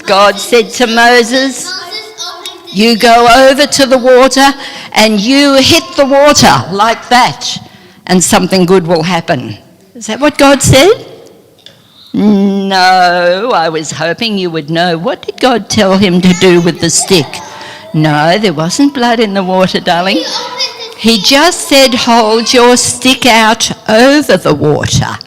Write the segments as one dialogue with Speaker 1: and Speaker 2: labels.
Speaker 1: God said to Moses, you go over to the water and you hit the water like that and something good will happen. Is that what God said? No, I was hoping you would know. What did God tell him to do with the stick? No, there wasn't blood in the water, darling. He just said, hold your stick out over the water.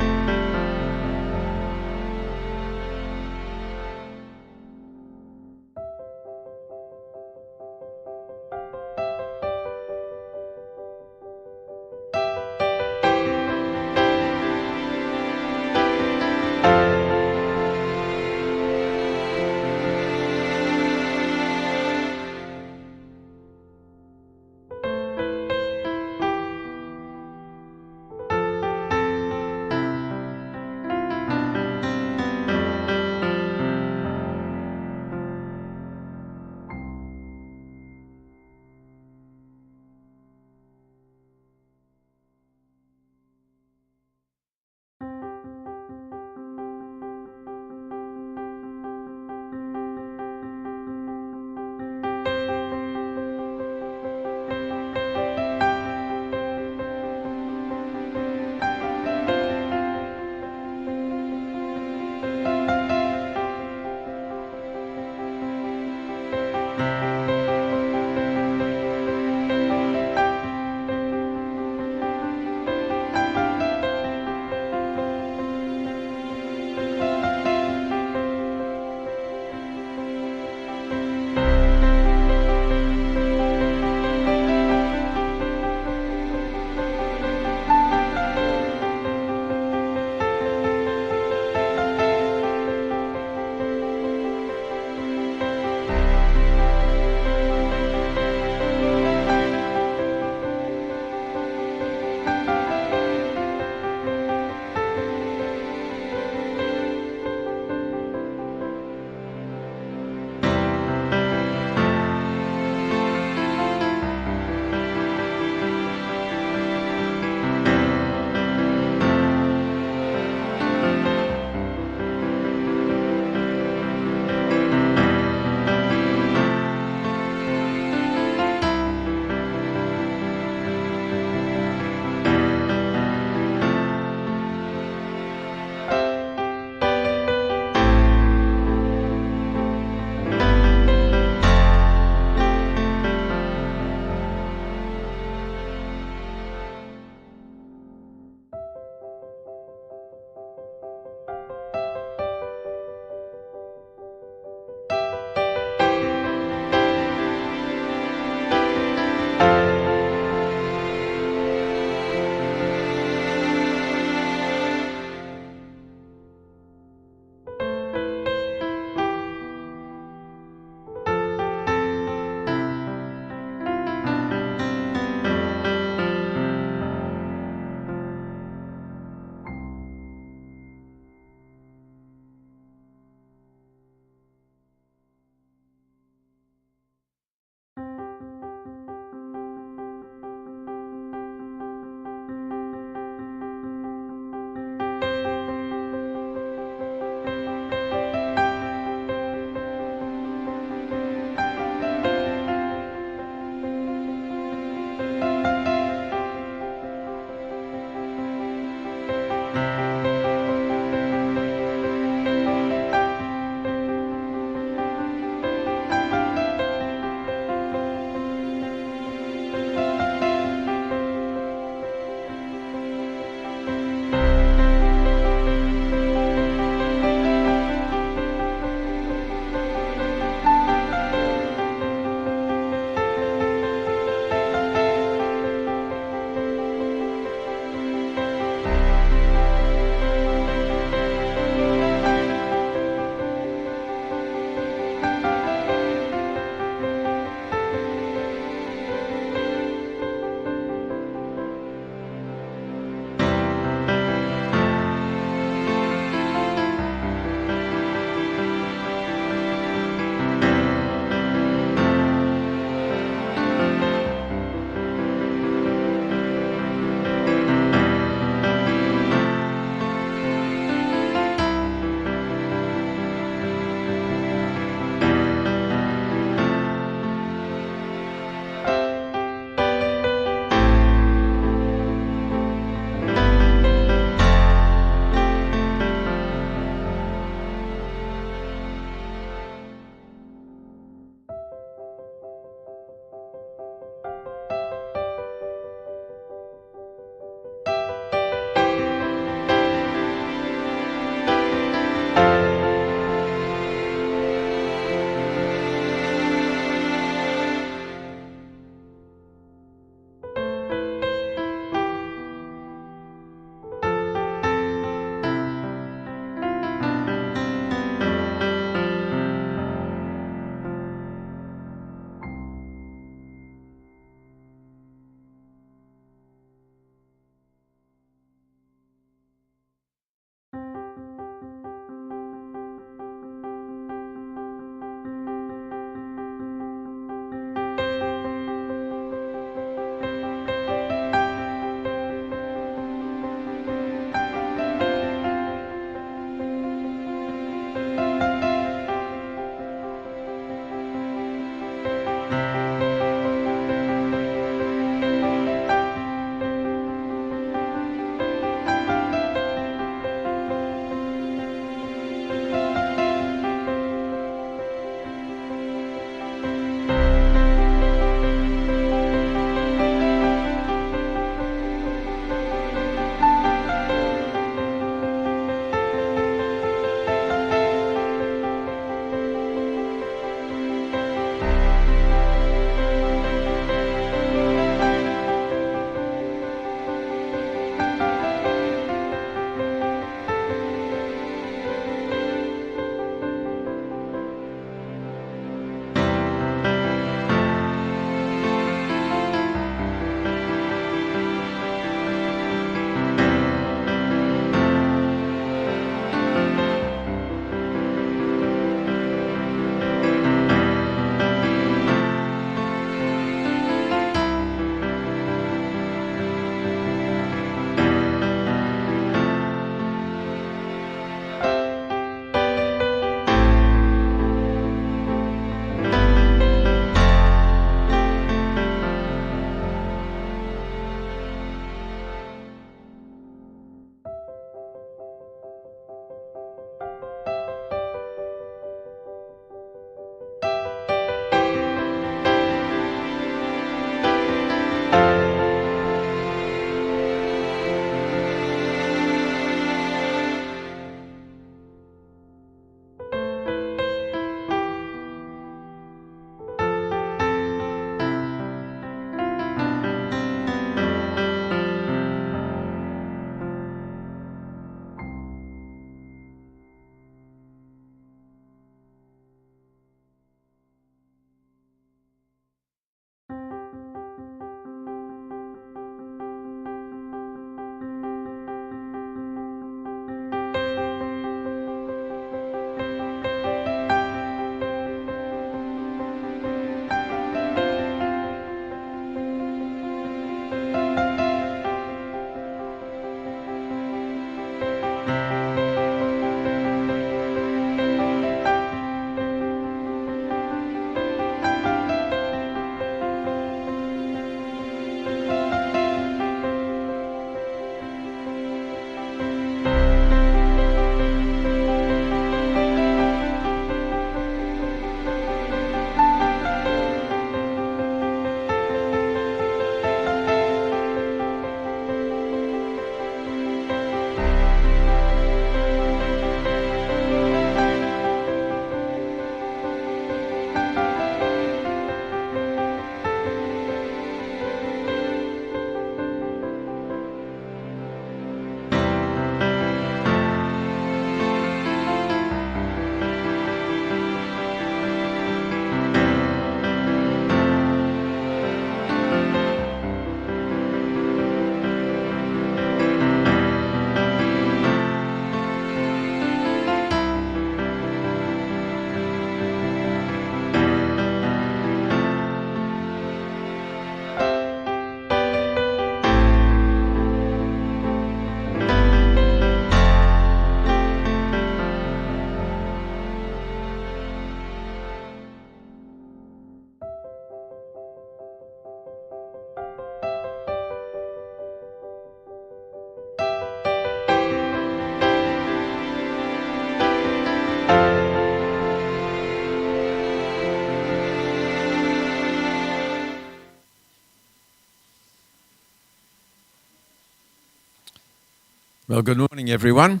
Speaker 2: Well, good morning, everyone.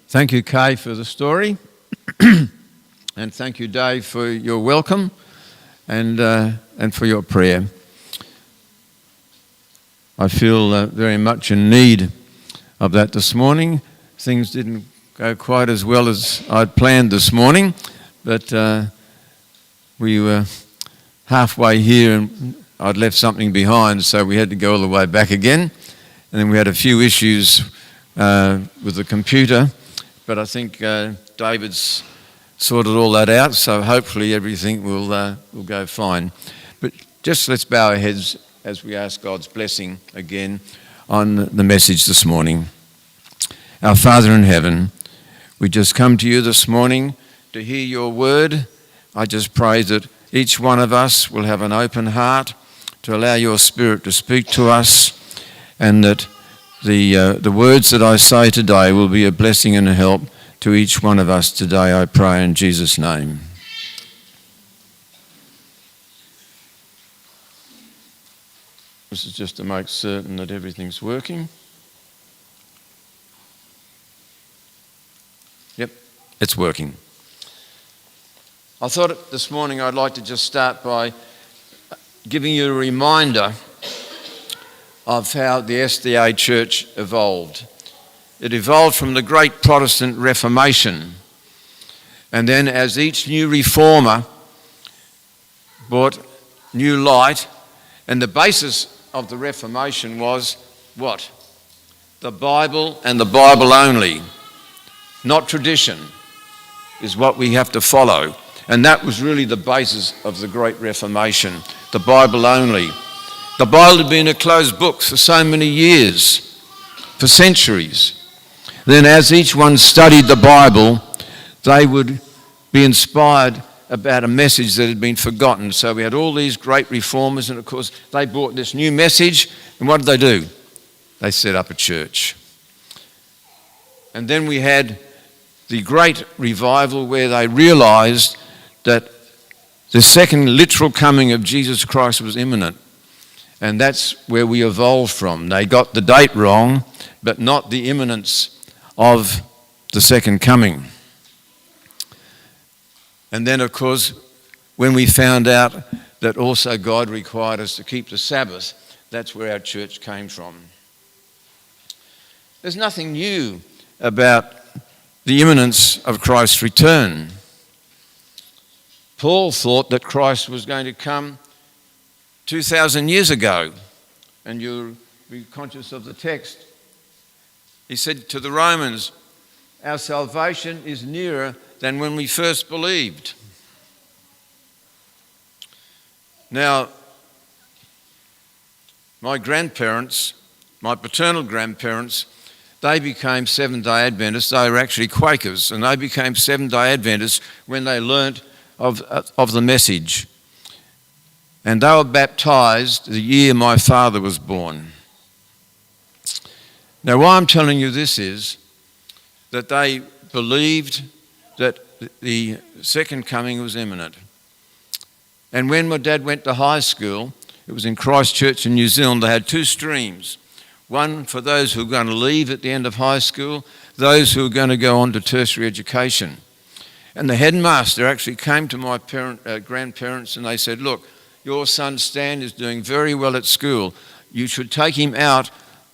Speaker 2: Thank you, Kay, for the story. And thank you, Dave, for your welcome and for your prayer. I feel very much in need of that this morning. Things didn't go quite as well as I'd planned this morning, but we were halfway here and I'd left something behind, so we had to go all the way back again. And then we had a few issues with the computer, but I think David's sorted all that out, so hopefully everything will go fine. But just let's bow our heads as we ask God's blessing again on the message this morning. Our Father in heaven, we just come to you this morning to hear your word. I just pray that each one of us will have an open heart to allow your Spirit to speak to us, and that the words that I say today will be a blessing and a help to each one of us today, I pray in Jesus' name. This is just to make certain that everything's working. Yep, it's working. I thought this morning I'd like to just start by giving you a reminder of how the SDA Church evolved. It evolved from the great Protestant Reformation, and then as each new reformer brought new light, and the basis of the Reformation was what? The Bible and the Bible only, not tradition, is what we have to follow. And that was really the basis of the Great Reformation, the Bible only. The Bible had been a closed book for so many years, for centuries. Then as each one studied the Bible, they would be inspired about a message that had been forgotten. So we had all these great reformers, and of course they brought this new message, and what did they do? They set up a church. And then we had the great revival where they realised that the second literal coming of Jesus Christ was imminent. And that's where we evolved from. They got the date wrong, but not the imminence of the second coming. And then, of course, when we found out that also God required us to keep the Sabbath, that's where our church came from. There's nothing new about the imminence of Christ's return. Paul thought that Christ was going to come 2,000 years ago, and you'll be conscious of the text. He said to the Romans, our salvation is nearer than when we first believed. Now, my grandparents, my paternal grandparents, they became Seventh-day Adventists. They were actually Quakers, and they became Seventh-day Adventists when they learnt of the message. And they were baptised the year my father was born. Now, why I'm telling you this is that they believed that the second coming was imminent. And when my dad went to high school, it was in Christchurch in New Zealand, they had two streams. One for those who were going to leave at the end of high school, those who were going to go on to tertiary education. And the headmaster actually came to my grandparents and they said, look, your son Stan is doing very well at school. You should take him out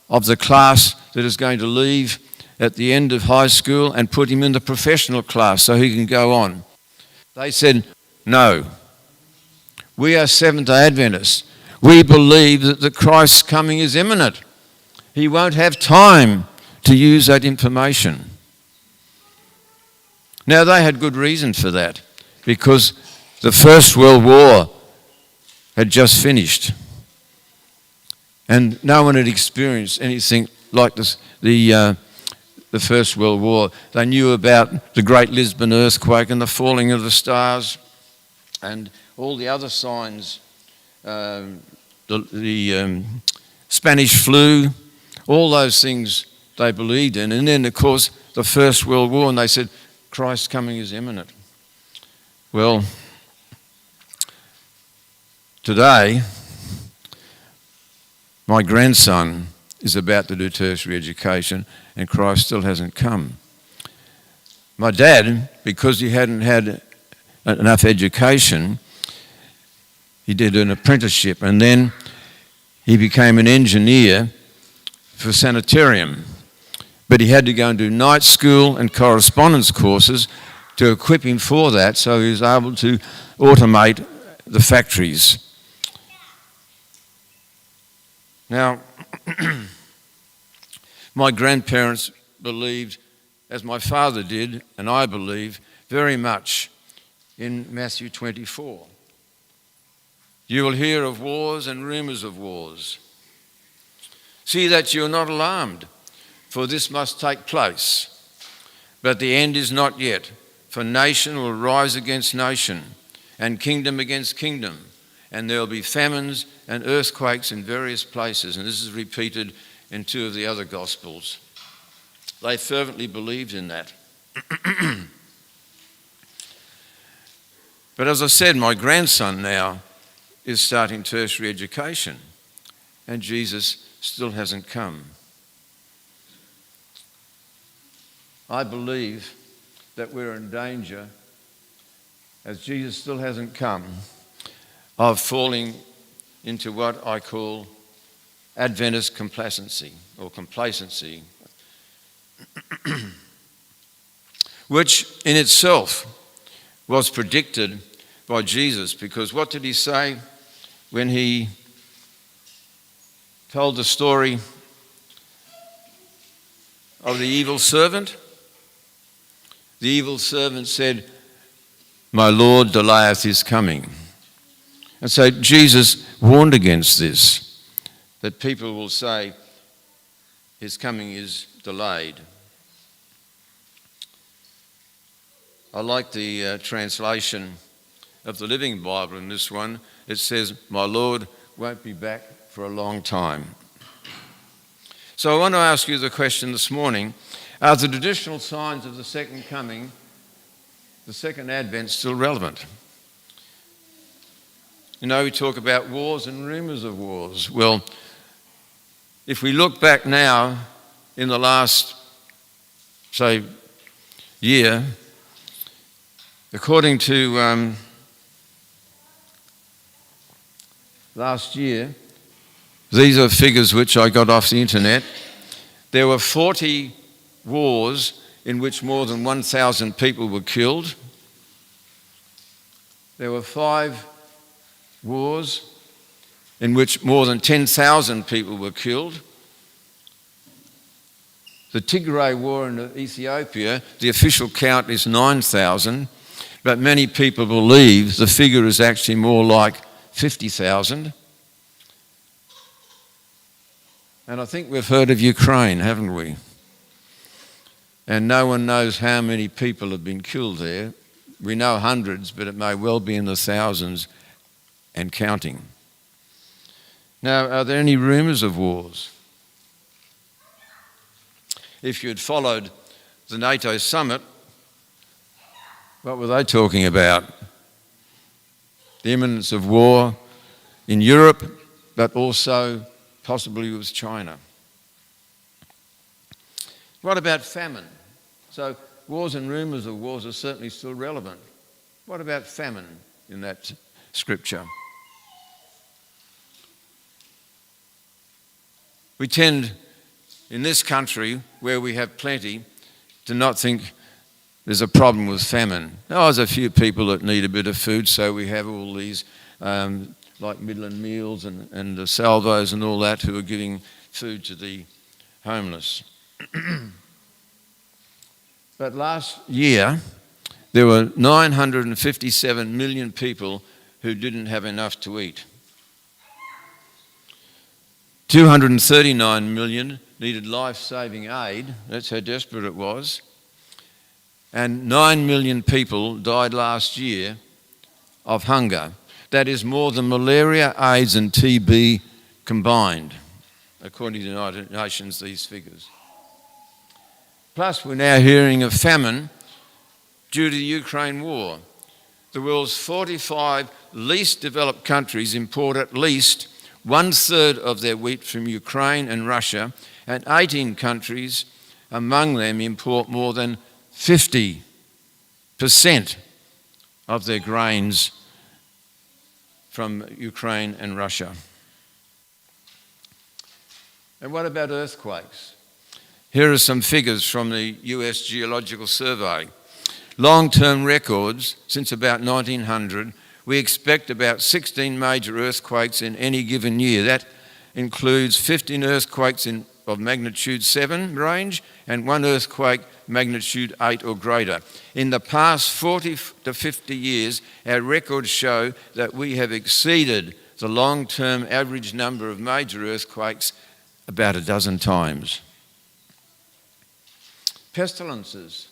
Speaker 2: of the class that is going to leave at the end of high school and put him in the professional class so he can go on. They said, no, we are Seventh-day Adventists. We believe that the Christ's coming is imminent. He won't have time to use that information. Now, they had good reason for that, because the First World War had just finished. And no one had experienced anything like this, the First World War. They knew about the Great Lisbon earthquake and the falling of the stars and all the other signs, the Spanish flu, all those things they believed in. And then, of course, the First World War, and they said, Christ's coming is imminent. Well, today, my grandson is about to do tertiary education, and Christ still hasn't come. My dad, because he hadn't had enough education, he did an apprenticeship, and then he became an engineer for a sanitarium. But he had to go and do night school and correspondence courses to equip him for that, so he was able to automate the factories. Now, my grandparents believed, as my father did, and I believe, very much in Matthew 24. You will hear of wars and rumours of wars. See that you are not alarmed, for this must take place. But the end is not yet, for nation will rise against nation, and kingdom against kingdom, and there will be famines and earthquakes in various places. And this is repeated in 2 of the other Gospels. They fervently believed in that. But as I said, my grandson now is starting tertiary education, and Jesus still hasn't come. I believe that we're in danger, as Jesus still hasn't come, of falling into what I call Adventist complacency, which in itself was predicted by Jesus, because what did he say when he told the story of the evil servant? The evil servant said, "My Lord delayeth his coming." And so Jesus warned against this, that people will say his coming is delayed. I like the translation of the Living Bible in this one. It says, "My Lord won't be back for a long time." So I want to ask you the question this morning: are the traditional signs of the second coming, the second advent, still relevant? You know, we talk about wars and rumours of wars. Well, if we look back now in the last, say, year, according to last year, these are figures which I got off the internet, there were 40 wars in which more than 1,000 people were killed. There were 5 wars in which more than 10,000 people were killed. The Tigray War in Ethiopia, the official count is 9,000, but many people believe the figure is actually more like 50,000. And I think we've heard of Ukraine, haven't we? And no one knows how many people have been killed there. We know hundreds, but it may well be in the thousands and counting. Now, are there any rumours of wars? If you'd followed the NATO summit, what were they talking about? The imminence of war in Europe, but also possibly with China. What about famine? So wars and rumours of wars are certainly still relevant. What about famine in that scripture? We tend, in this country, where we have plenty, to not think there's a problem with famine. Oh, there's a few people that need a bit of food, so we have all these, like Midland Meals and the Salvos and all that, who are giving food to the homeless. But last year, there were 957 million people who didn't have enough to eat. 239 million needed life-saving aid. That's how desperate it was. And 9 million people died last year of hunger. That is more than malaria, AIDS and TB combined, according to the United Nations, these figures. Plus, we're now hearing of famine due to the Ukraine war. The world's 45 least developed countries import at least 1/3 of their wheat from Ukraine and Russia, and 18 countries among them import more than 50% of their grains from Ukraine and Russia. And what about earthquakes? Here are some figures from the US Geological Survey. Long-term records since about 1900, we expect about 16 major earthquakes in any given year. That includes 15 earthquakes of magnitude 7 range and 1 earthquake magnitude 8 or greater. In the past 40 to 50 years, our records show that we have exceeded the long-term average number of major earthquakes about a dozen times. Pestilences.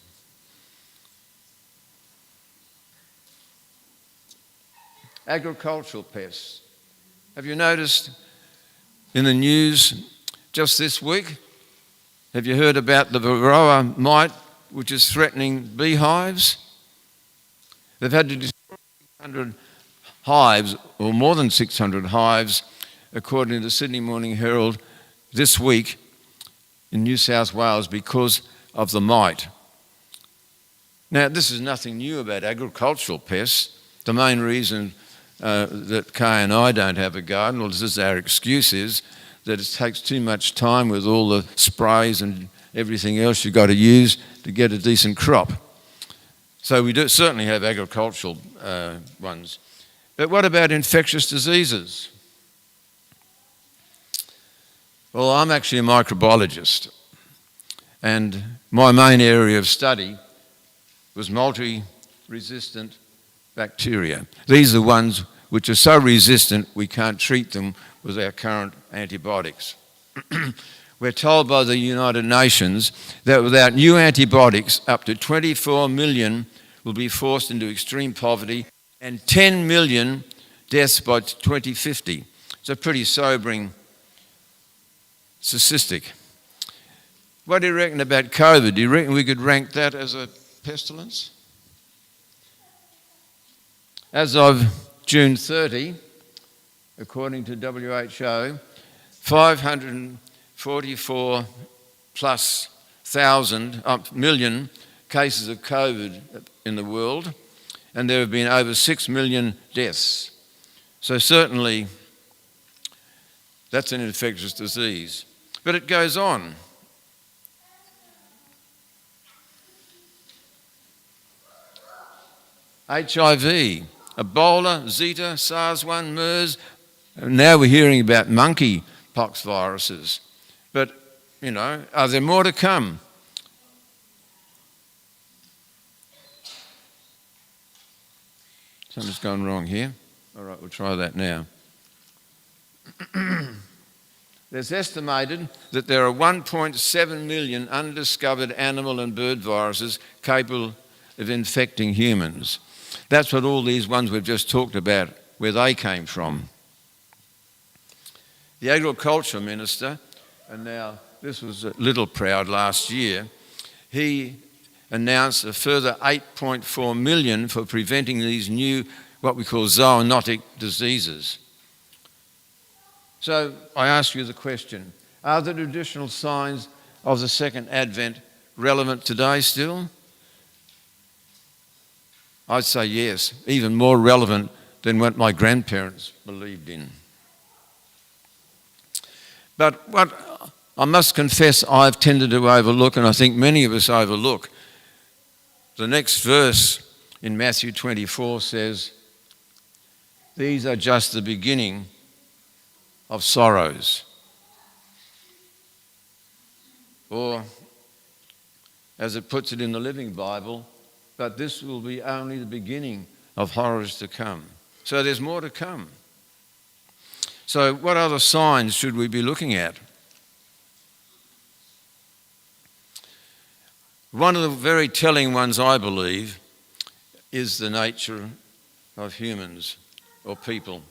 Speaker 2: Agricultural pests. Have you noticed in the news just this week, have you heard about the varroa mite which is threatening beehives? They've had to destroy 600 hives, or more than 600 hives, according to the Sydney Morning Herald this week in New South Wales because of the mite. Now, this is nothing new about agricultural pests. The main reason that Kay and I don't have a garden, or this is our excuse, is that it takes too much time with all the sprays and everything else you've got to use to get a decent crop. So we do certainly have agricultural ones. But what about infectious diseases? Well, I'm actually a microbiologist, and my main area of study was multi-resistant bacteria. These are the ones which are so resistant we can't treat them with our current antibiotics. We're told by the United Nations that without new antibiotics, up to 24 million will be forced into extreme poverty and 10 million deaths by 2050. It's a pretty sobering statistic. What do you reckon about COVID? Do you reckon we could rank that as a pestilence? As of June 30, according to WHO, 544 plus million cases of COVID in the world, and there have been over 6 million deaths. So certainly that's an infectious disease. But it goes on. HIV, Ebola, Zika, SARS-1, MERS, and now we're hearing about monkeypox viruses. But, are there more to come? Something's gone wrong here. All right, we'll try that now. There's estimated that there are 1.7 million undiscovered animal and bird viruses capable of infecting humans. That's what all these ones we've just talked about, where they came from. The Agriculture Minister, and now this was a little proud last year, he announced a further 8.4 million for preventing these new, what we call zoonotic diseases. So I ask you the question, are the traditional signs of the Second Advent relevant today still? I'd say yes, even more relevant than what my grandparents believed in. But what I must confess I've tended to overlook, and I think many of us overlook, the next verse in Matthew 24 says, "These are just the beginning of sorrows." Or, as it puts it in the Living Bible, "But this will be only the beginning of horrors to come." So there's more to come. So what other signs should we be looking at? One of the very telling ones, I believe, is the nature of humans or people.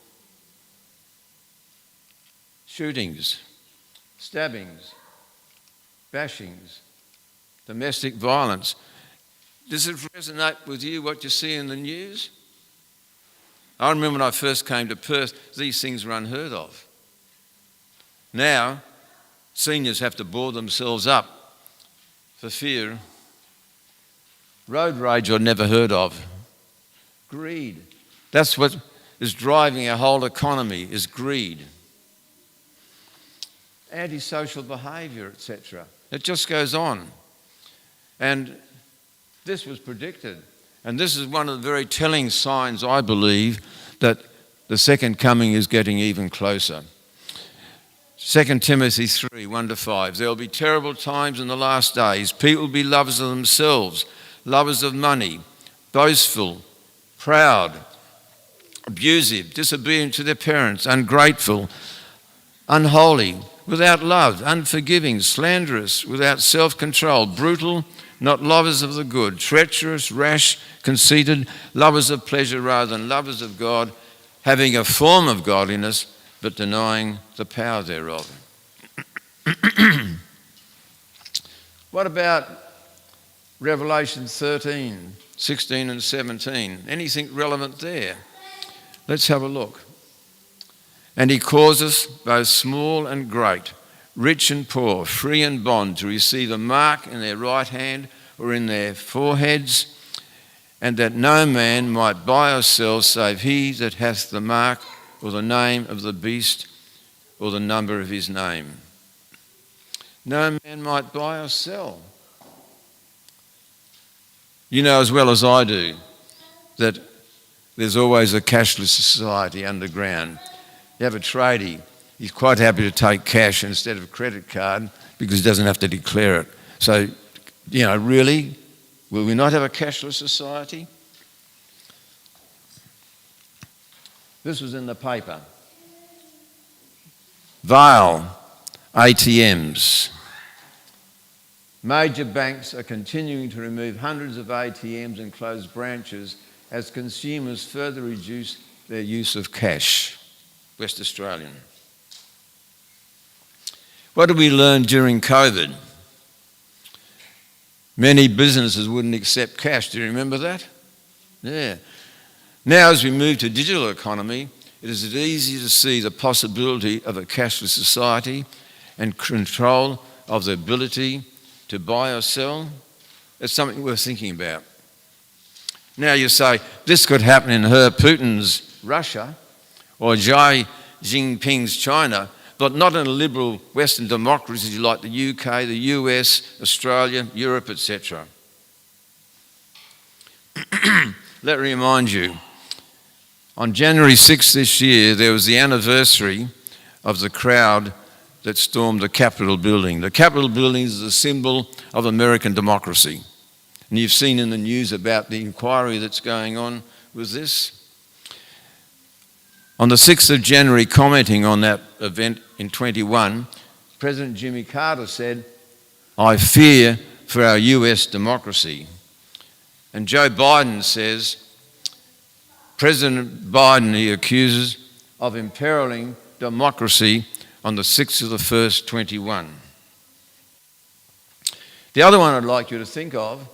Speaker 2: Shootings, stabbings, bashings, domestic violence. Does it resonate with you what you see in the news? I remember when I first came to Perth, these things were unheard of. Now, seniors have to bore themselves up for fear. Road rage I'd never heard of. Greed. That's what is driving our whole economy, is greed. Antisocial behaviour, etc. It just goes on. And this was predicted. And this is one of the very telling signs, I believe, that the second coming is getting even closer. 2 Timothy 3, 1-5. There will be terrible times in the last days. People will be lovers of themselves, lovers of money, boastful, proud, abusive, disobedient to their parents, ungrateful, unholy, without love, unforgiving, slanderous, without self-control, brutal, not lovers of the good, treacherous, rash, conceited, lovers of pleasure rather than lovers of God, having a form of godliness but denying the power thereof. What about Revelation 13, 16 and 17? Anything relevant there? Let's have a look. And he causeth both small and great, rich and poor, free and bond, to receive a mark in their right hand or in their foreheads, and that no man might buy or sell save he that hath the mark or the name of the beast or the number of his name. No man might buy or sell. You know as well as I do that there's always a cashless society underground. You have a tradie, he's quite happy to take cash instead of a credit card because he doesn't have to declare it. So, really, will we not have a cashless society? This was in the paper. Vile ATMs. Major banks are continuing to remove hundreds of ATMs and close branches as consumers further reduce their use of cash. West Australian. What did we learn during COVID? Many businesses wouldn't accept cash. Do you remember that? Yeah. Now, as we move to digital economy, it is easy to see the possibility of a cashless society and control of the ability to buy or sell. It's something worth thinking about. Now you say, this could happen in Putin's Russia or Xi Jinping's China, but not in a liberal Western democracy like the UK, the US, Australia, Europe, etc. Let me remind you, on January 6th this year, there was the anniversary of the crowd that stormed the Capitol building. The Capitol building is a symbol of American democracy. And you've seen in the news about the inquiry that's going on with this. On the 6th of January, commenting on that event in 21, President Jimmy Carter said, "I fear for our US democracy." And Joe Biden says, President Biden, he accuses of imperiling democracy on the 6th of the 1st, 21. The other one I'd like you to think of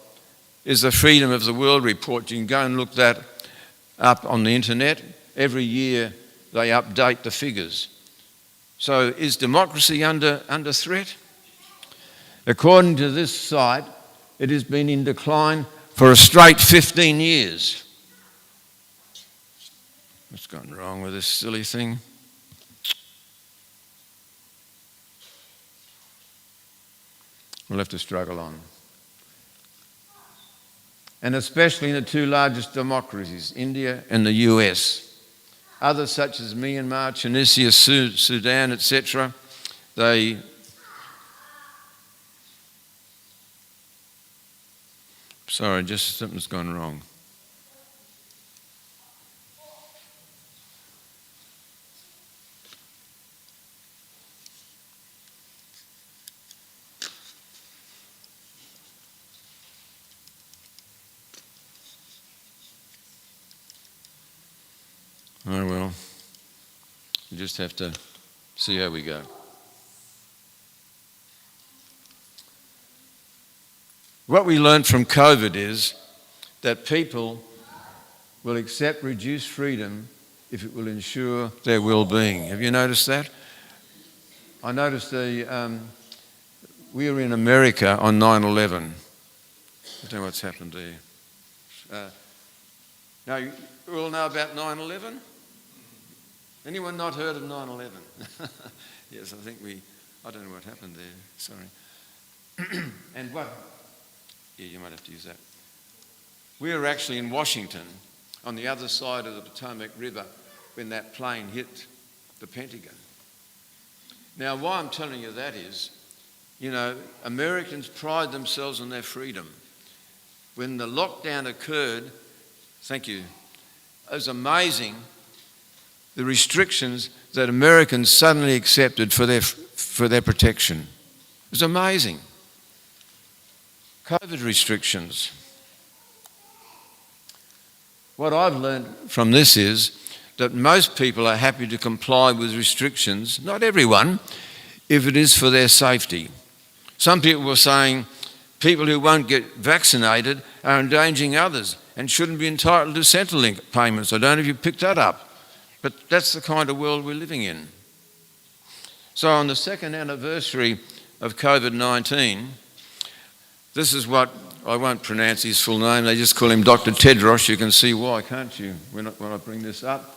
Speaker 2: is the Freedom of the World report. You can go and look that up on the internet. Every year they update the figures. So is democracy under threat? According to this site, it has been in decline for a straight 15 years. What's gone wrong with this silly thing? We'll have to struggle on. And especially in the two largest democracies, India and the US. Others such as Myanmar, Tunisia, Sudan, etc., something's gone wrong. Oh well, we just have to see how we go. What we learned from COVID is that people will accept reduced freedom if it will ensure their well-being. Have you noticed that? I noticed we were in America on 9/11. I don't know what's happened there. Now, you all know about 9/11? Anyone not heard of 9/11? Yes, I don't know what happened there, sorry. And what? Yeah, you might have to use that. We were actually in Washington on the other side of the Potomac River when that plane hit the Pentagon. Now, why I'm telling you that is, you know, Americans pride themselves on their freedom. When the lockdown occurred, thank you, it was amazing the restrictions that Americans suddenly accepted for their protection. It was amazing. COVID restrictions. What I've learned from this is that most people are happy to comply with restrictions, not everyone, if it is for their safety. Some people were saying people who won't get vaccinated are endangering others and shouldn't be entitled to Centrelink payments. I don't know if you picked that up, but that's the kind of world we're living in. So on the second anniversary of COVID-19, this is what, I won't pronounce his full name, they just call him Dr. Tedros. You can see why, can't you, when I bring this up?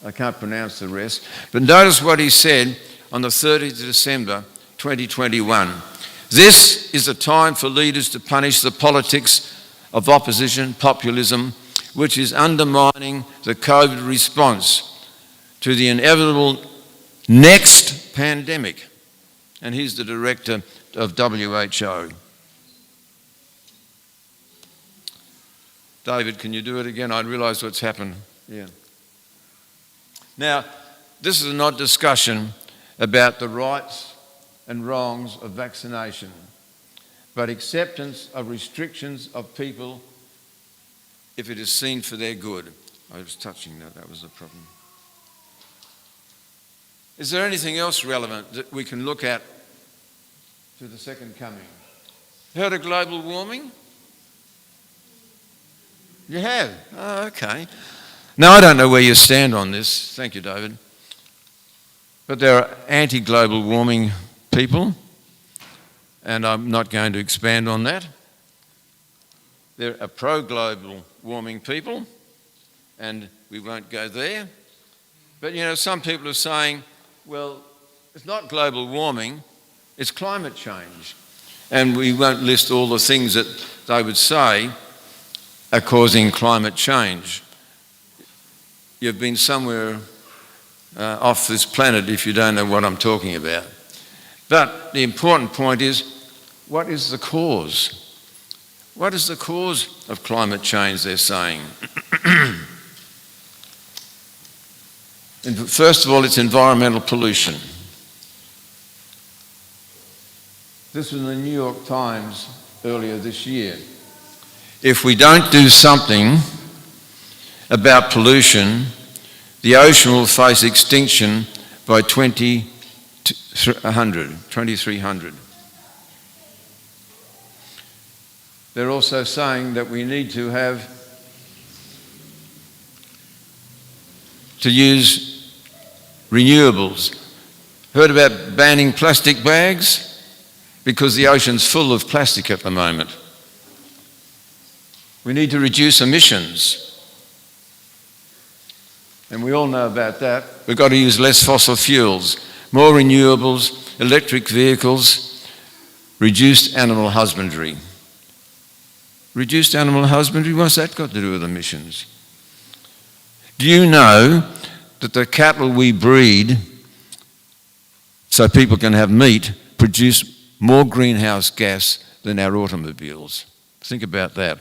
Speaker 2: I can't pronounce the rest. But notice what he said on the 30th of December 2021. This is a time for leaders to punish the politics of opposition, populism, which is undermining the COVID response to the inevitable next pandemic. And he's the director of WHO. David, can you do it again? I realise what's happened. Yeah. Now, this is not discussion about the rights and wrongs of vaccination, but acceptance of restrictions of people if it is seen for their good. I was touching that was the problem. Is there anything else relevant that we can look at to the second coming? Heard of global warming? You have? Oh, okay. Now, I don't know where you stand on this. Thank you, David. But there are anti-global warming people, and I'm not going to expand on that. There are pro-global warming people, and we won't go there. But, you know, some people are saying, well, it's not global warming, it's climate change. And we won't list all the things that they would say are causing climate change. You've been somewhere off this planet if you don't know what I'm talking about. But the important point is, what is the cause? What is the cause of climate change, they're saying? First of all, it's environmental pollution. This was in the New York Times earlier this year. If we don't do something about pollution, the ocean will face extinction by 2300. They're also saying that we need to use renewables. Heard about banning plastic bags? Because the ocean's full of plastic at the moment. We need to reduce emissions. And we all know about that. We've got to use less fossil fuels, more renewables, electric vehicles, reduced animal husbandry. Reduced animal husbandry, what's that got to do with emissions? Do you know that the cattle we breed so people can have meat produce more greenhouse gas than our automobiles? Think about that.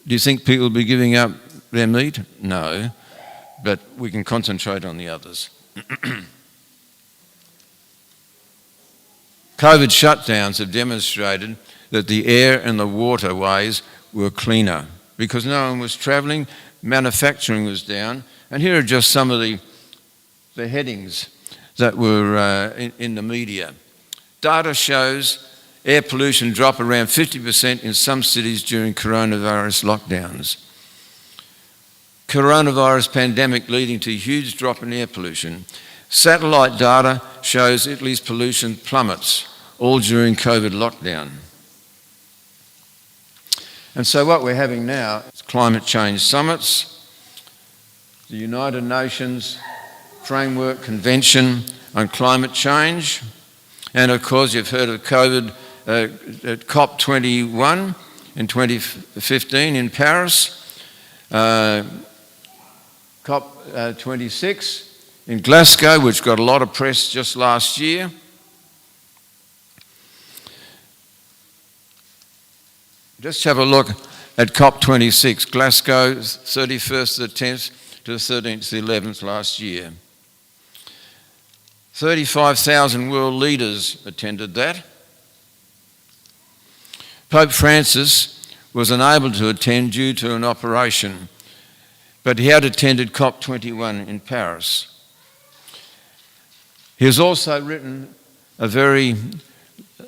Speaker 2: Do you think people will be giving up their meat? No, but we can concentrate on the others. COVID shutdowns have demonstrated that the air and the waterways were cleaner because no one was travelling, manufacturing was down, and here are just some of the headings that were in the media. Data shows air pollution dropped around 50% in some cities during coronavirus lockdowns. Coronavirus pandemic leading to a huge drop in air pollution. Satellite data shows Italy's pollution plummets, all during COVID lockdown. And so what we're having now is climate change summits, the United Nations Framework Convention on Climate Change, and of course you've heard of COVID at COP21 in 2015 in Paris, COP26 in Glasgow, which got a lot of press just last year. Just have a look at COP26, Glasgow, 31st of the 10th to the 13th to the 11th last year. 35,000 world leaders attended that. Pope Francis was unable to attend due to an operation, but he had attended COP21 in Paris. He has also written a very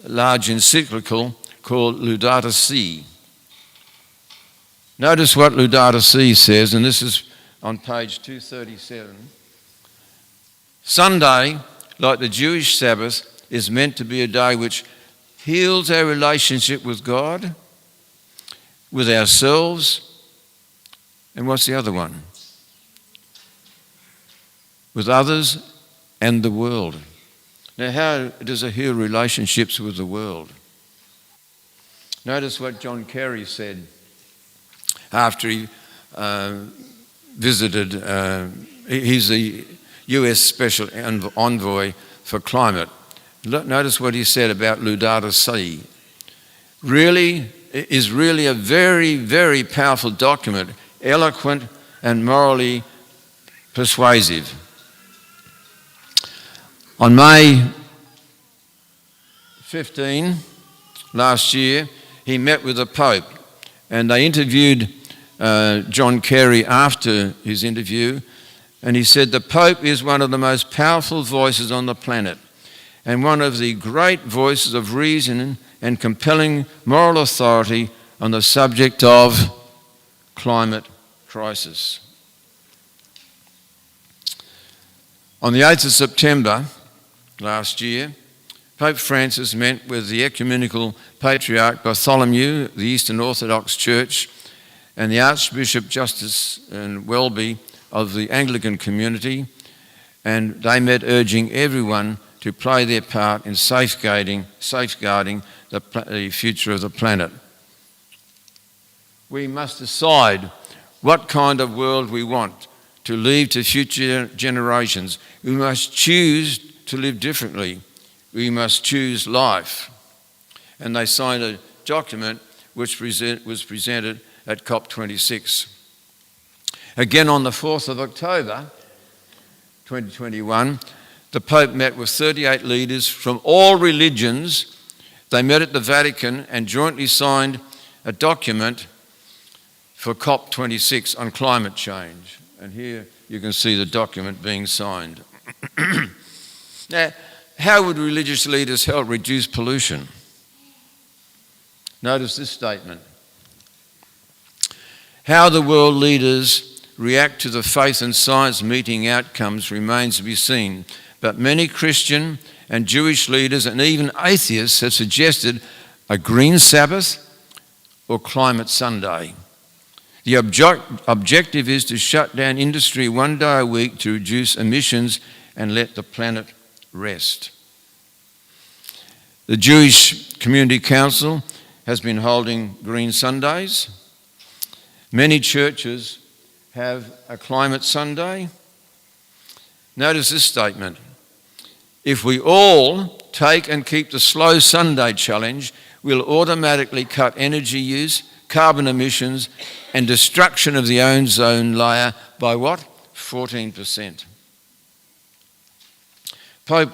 Speaker 2: large encyclical called Laudato Si. Notice what Laudato Si says, and this is on page 237. Sunday, like the Jewish Sabbath, is meant to be a day which heals our relationship with God, with ourselves, and what's the other one? With others and the world. Now, how does it heal relationships with the world? Notice what John Kerry said after he visited, he's the US Special Envoy for Climate. Notice what he said about Laudato Si. Is really a very, very powerful document, eloquent and morally persuasive. On May 15 last year, he met with the Pope, and they interviewed John Kerry after his interview, and he said, "The Pope is one of the most powerful voices on the planet and one of the great voices of reason and compelling moral authority on the subject of climate crisis." On the 8th of September last year, Pope Francis met with the Ecumenical Patriarch Bartholomew, the Eastern Orthodox Church, and the Archbishop Justice and Welby of the Anglican community, and they met urging everyone to play their part in safeguarding the future of the planet. We must decide what kind of world we want to leave to future generations. We must choose to live differently. We must choose life. And they signed a document which was presented at COP26. Again, on the 4th of October 2021, the Pope met with 38 leaders from all religions. They met at the Vatican and jointly signed a document for COP26 on climate change. And here you can see the document being signed. Now, how would religious leaders help reduce pollution? Notice this statement. How the world leaders react to the faith and science meeting outcomes remains to be seen, but many Christian and Jewish leaders and even atheists have suggested a green Sabbath or climate Sunday. The objective is to shut down industry one day a week to reduce emissions and let the planet rest. The Jewish Community Council has been holding Green Sundays. Many churches have a Climate Sunday. Notice this statement. If we all take and keep the Slow Sunday challenge, we'll automatically cut energy use, carbon emissions, and destruction of the ozone layer by what? 14%. Pope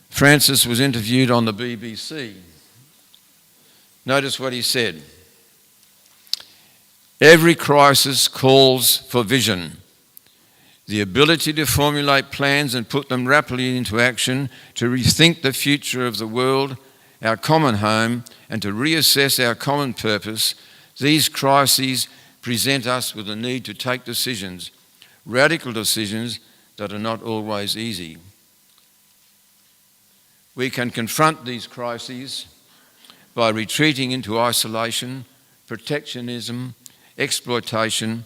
Speaker 2: Francis was interviewed on the BBC. Notice what he said. Every crisis calls for vision, the ability to formulate plans and put them rapidly into action, to rethink the future of the world, our common home, and to reassess our common purpose. These crises present us with a need to take decisions, radical decisions, that are not always easy. We can confront these crises by retreating into isolation, protectionism, exploitation,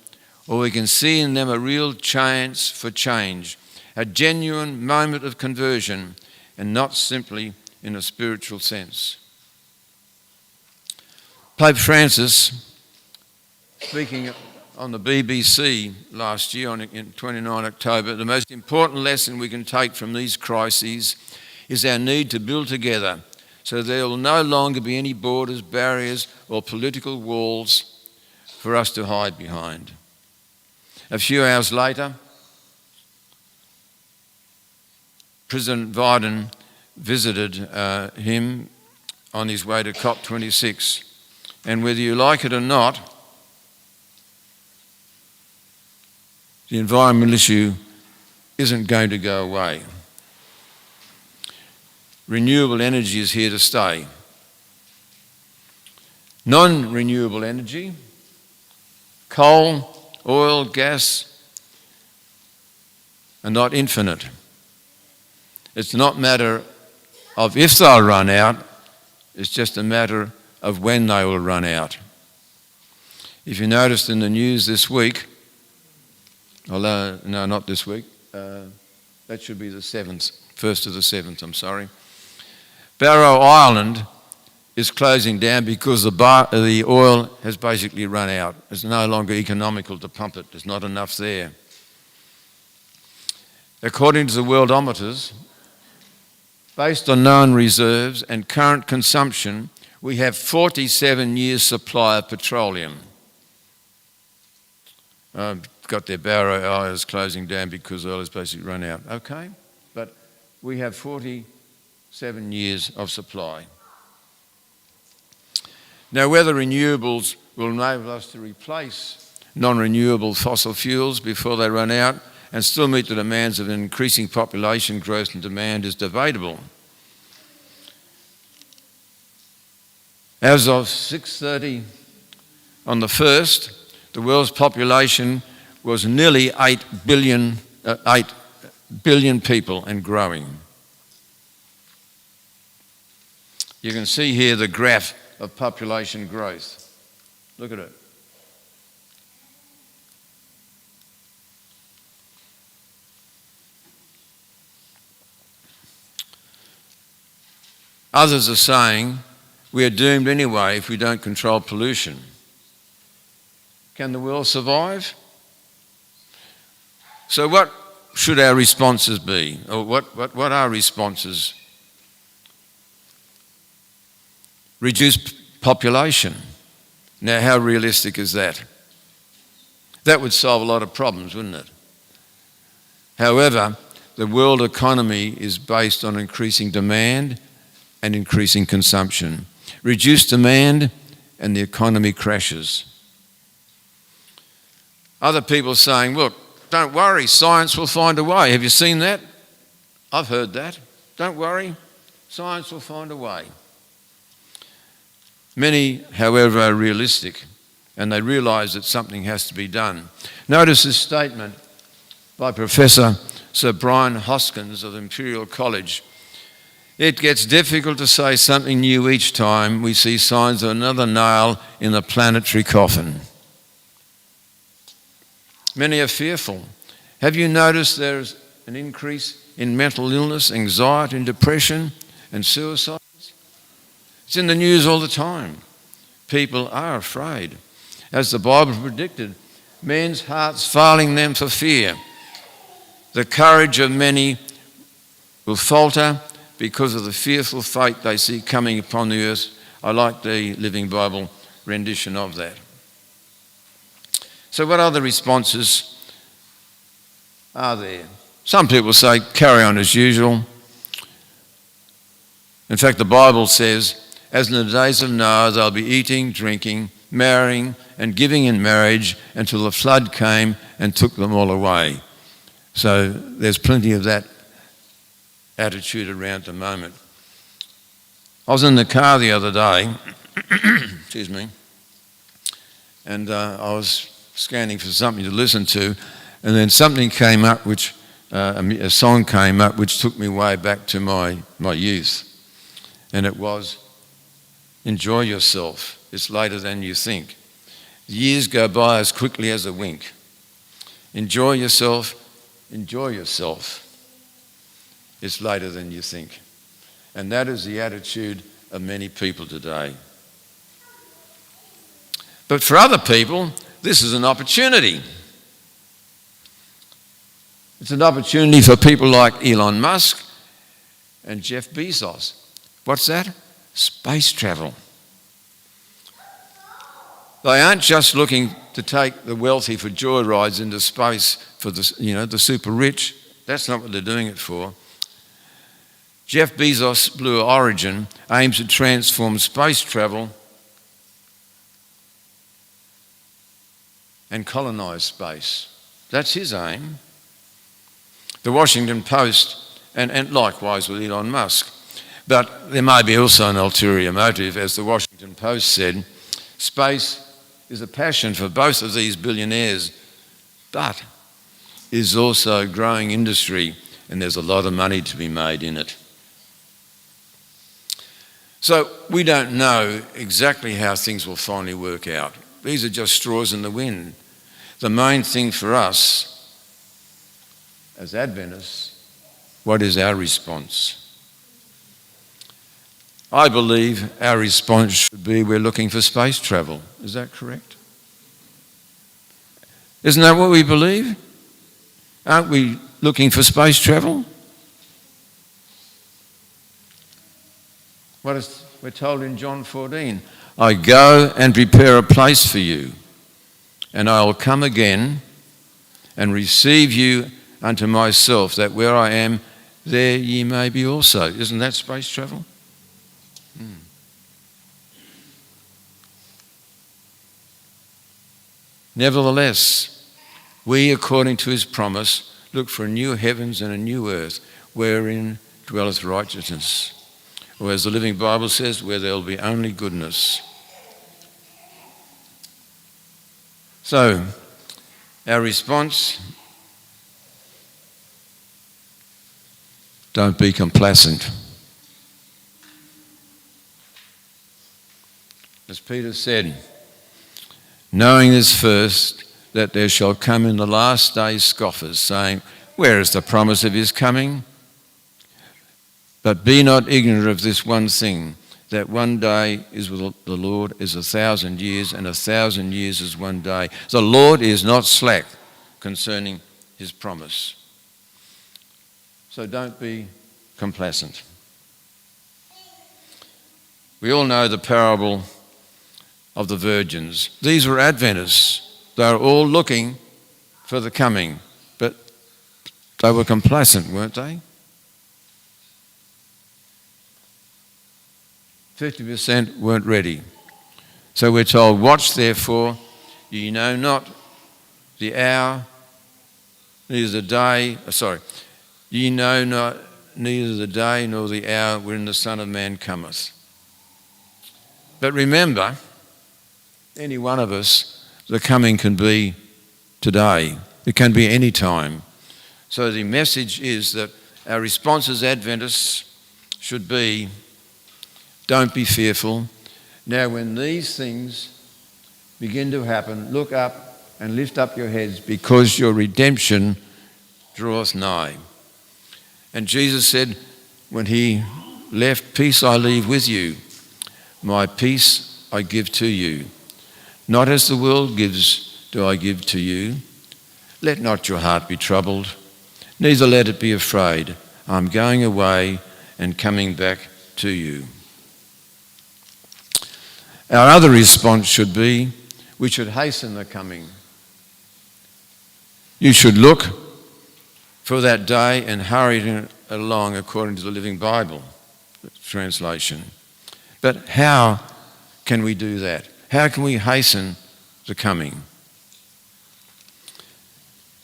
Speaker 2: or we can see in them a real chance for change, a genuine moment of conversion, and not simply in a spiritual sense. Pope Francis, speaking on the BBC last year, in 29 October, the most important lesson we can take from these crises is our need to build together so there will no longer be any borders, barriers, or political walls for us to hide behind. A few hours later, President Biden visited him on his way to COP26. And whether you like it or not, the environmental issue isn't going to go away. Renewable energy is here to stay. Non-renewable energy, coal, oil, gas, are not infinite. It's not a matter of if they'll run out, it's just a matter of when they will run out. If you noticed in the news this week, no, not this week, that should be the 7th, 1st of the 7th, I'm sorry. Barrow Island is closing down because the oil has basically run out. It's no longer economical to pump it. There's not enough there. According to the worldometers, based on known reserves and current consumption, we have 47 years' supply of petroleum. Got their Barrow Island is closing down because oil has basically run out. Okay, but we have 47 years of supply. Now, whether renewables will enable us to replace non-renewable fossil fuels before they run out and still meet the demands of increasing population growth and demand is debatable. As of 6:30 on the 1st, the world's population was nearly 8 billion people and growing. You can see here the graph of population growth. Look at it. Others are saying we are doomed anyway if we don't control pollution. Can the world survive? So what should our responses be? Or what are responses? Reduce population. Now, how realistic is that? That would solve a lot of problems, wouldn't it? However, the world economy is based on increasing demand and increasing consumption. Reduce demand and the economy crashes. Other people saying, look, don't worry, science will find a way. Have you seen that? I've heard that. Don't worry, science will find a way. Many, however, are realistic and they realise that something has to be done. Notice this statement by Professor Sir Brian Hoskins of Imperial College. It gets difficult to say something new each time we see signs of another nail in the planetary coffin. Many are fearful. Have you noticed there's an increase in mental illness, anxiety and depression and suicides? It's in the news all the time. People are afraid. As the Bible predicted, men's hearts failing them for fear. The courage of many will falter because of the fearful fate they see coming upon the earth. I like the Living Bible rendition of that. So what other responses are there? Some people say, carry on as usual. In fact, the Bible says, as in the days of Noah, they'll be eating, drinking, marrying, and giving in marriage until the flood came and took them all away. So there's plenty of that attitude around at the moment. I was in the car the other day, excuse me, and I was scanning for something to listen to, and then something came up which a song came up which took me way back to my youth. And it was, enjoy yourself. It's later than you think. Years go by as quickly as a wink. Enjoy yourself. Enjoy yourself. It's later than you think. And that is the attitude of many people today. But for other people, this is an opportunity. It's an opportunity for people like Elon Musk and Jeff Bezos. What's that? Space travel. They aren't just looking to take the wealthy for joyrides into space for the super rich. That's not what they're doing it for. Jeff Bezos' Blue Origin aims to transform space travel and colonise space. That's his aim. The Washington Post, and likewise with Elon Musk. But there may be also an ulterior motive. As the Washington Post said, space is a passion for both of these billionaires, but is also a growing industry, and there's a lot of money to be made in it. So we don't know exactly how things will finally work out. These are just straws in the wind. The main thing for us as Adventists, what is our response? I believe our response should be we're looking for space travel. Is that correct? Isn't that what we believe? Aren't we looking for space travel? We're told in John 14, I go and prepare a place for you, and I will come again and receive you unto myself, that where I am, there ye may be also. Isn't that space travel? Nevertheless, we, according to his promise, look for a new heavens and a new earth, wherein dwelleth righteousness. Or as the Living Bible says, where there will be only goodness. So, our response, don't be complacent. As Peter said, knowing this first, that there shall come in the last days scoffers, saying, where is the promise of his coming? But be not ignorant of this one thing, that one day is with the Lord is 1,000 years, and 1,000 years is one day. The Lord is not slack concerning his promise. So don't be complacent. We all know the parable of the virgins. These were Adventists. They were all looking for the coming, but they were complacent, weren't they? 50% weren't ready. So we're told, watch therefore, ye know not the hour, neither the day, ye know not neither the day nor the hour wherein the Son of Man cometh. But remember, any one of us, the coming can be today. It can be any time. So the message is that our response as Adventists should be, don't be fearful. Now when these things begin to happen, look up and lift up your heads, because your redemption draweth nigh. And Jesus said when he left, peace I leave with you, my peace I give to you. Not as the world gives do I give to you. Let not your heart be troubled, neither let it be afraid. I'm going away and coming back to you. Our other response should be, we should hasten the coming. You should look for that day and hurry it along according to the Living Bible translation. But how can we do that? How can we hasten the coming?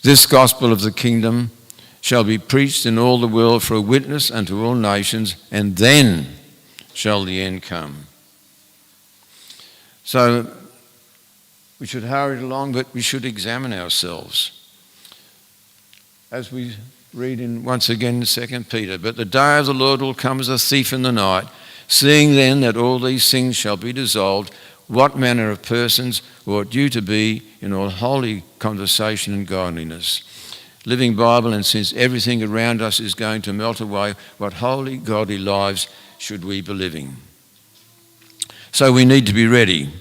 Speaker 2: This gospel of the kingdom shall be preached in all the world for a witness unto all nations, and then shall the end come. So we should hurry it along, but we should examine ourselves. As we read in once again in 2 Peter. But the day of the Lord will come as a thief in the night. Seeing then that all these things shall be dissolved, what manner of persons ought you to be in all holy conversation and godliness? Living Bible, and since everything around us is going to melt away, what holy, godly lives should we be living? So we need to be ready.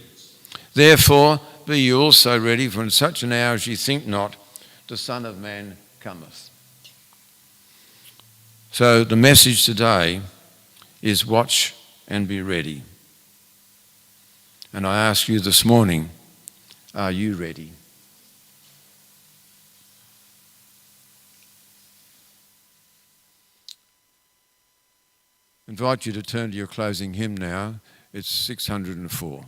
Speaker 2: Therefore, be ye also ready, for in such an hour as ye think not, the Son of Man cometh. So the message today is watch and be ready. And I ask you this morning, are you ready? I invite you to turn to your closing hymn now. It's 604.